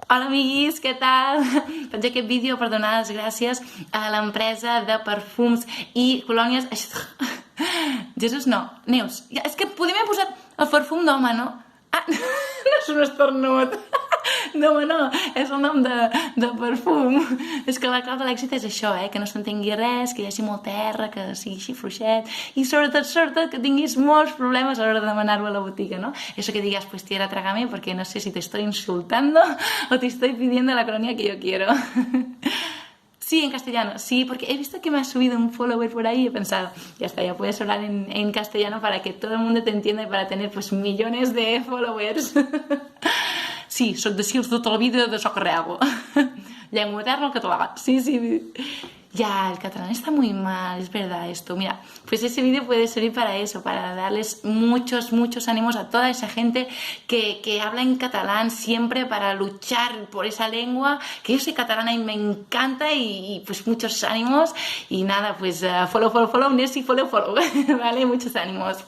Hola amiguis, què tal? Faig aquest vídeo per donar les gràcies a l'empresa de perfums i colònies... Jesús, no, Neus. És que podíem haver posat el perfum d'home, no? Ah, no és un esternut. No, home, no, és el nom de perfum. És que la clau de l'èxit és això, que no s'entengui res, que hi hagi molta R, que sigui així fluixet i sobretot que tinguis molts problemes a l'hora de demanar-ho a la botiga, ¿no? Eso que digas, pues tierra, trágame, porque no sé si te estoy insultando o te estoy pidiendo la colonia que yo quiero. Sí, en castellano, sí, porque he visto que me has subido un follower por ahí y he pensado, ya está, ya puedes hablar en castellano para que todo el mundo te entienda y para tener pues millones de followers. Sí, soc de Sils tota la vida, de socarrego. Llengua materna al català. Sí, sí. Ya, el catalán está muy mal, es verdad esto. Mira, pues ese vídeo puede servir para eso, para darles muchos ánimos a toda esa gente que habla en catalán siempre para luchar por esa lengua, que yo soy catalana y me encanta y pues muchos ánimos. Y nada, pues follow, Nessie, follow. Vale, muchos ánimos.